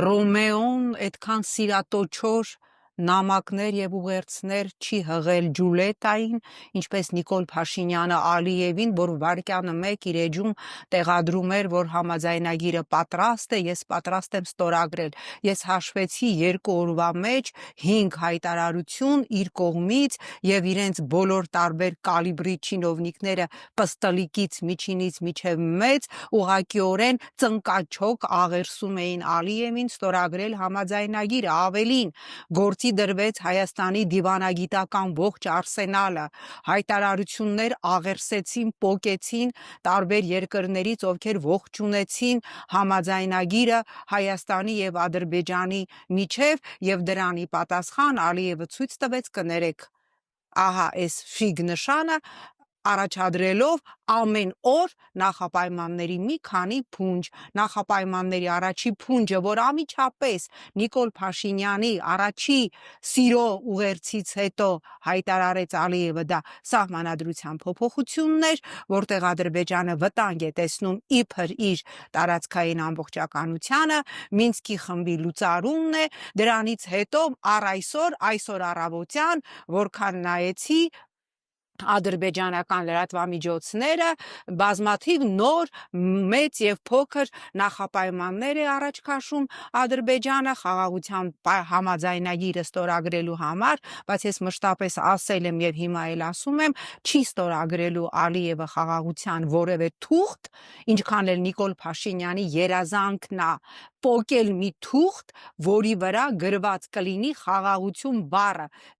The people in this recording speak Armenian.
Ռոմեոն այդքան սիրատոչոր նամակներ եւ ուղերձներ չի հղել Ջուլիետային, ինչպես Նիկոլ Փաշինյանը Ալիևին, որ վարկյանը մեկ իր էջում տեղադրում էր, որ համաձայնագիրը պատրաստ է, ես պատրաստ եմ ստորագրել։ Ես հաշվեցի 2 օրվա մեջ 5 հայտարարություն իր կողմից եւ իրենց բոլոր տարբեր կալիբրի չինովնիկները պստլիկից միջինից միջև մեծ ուղղակիորեն ծնկաչոք աղերսում էին Ալիևին ստորագրել համաձայնագիրը, ավելին գործի դրվեց Հայաստանի դիվանագիտական ողջ արսենալը, հայտարարություններ աղերսեցին, պոկեցին տարբեր երկրներից, ովքեր ողջունեցին համաձայնագիրը Հայաստանի եւ Ադրբեջանի միջև եւ դրանի պատասխան Ալիևը ցույց տվեց, կներեք, ահա այս ֆիգ նշանը առաջադրելով ամեն օր նախապայմանների մի քանի փունջ, նախապայմանների առաջի փունջը, որ անմիջապես Նիկոլ Փաշինյանի առաջի սիրո ուղերձից հետո հայտարարեց Ալիևը, դա սահմանադրության փոփոխությունն էր, որտեղ Ադրբեջանը վտանգ է տեսնում իբր իր տարածքային ամբողջականությանը, Մինսկի խմբի լուծարումն է, դրանից հետո այսօր առավոտյան, որքան նայեցի ադրբեջանական լրատվամիջոցները բազմաթիվ նոր մեծ եւ փոքր նախապայմաններ է առաջ քաշում Ադրբեջանը խաղաղության համաձայնագիրը ստորագրելու համար, բայց ես մշտապես ասել եմ եւ հիմա էլ ասում եմ, չի ստորագրելու Ալիևը խաղաղության որևէ թուղթ, ինչքան էլ Նիկոլ Փաշինյանի երազանքն է պոկել մի թուղթ, որի վրա գրված կլինի խաղաղություն բառը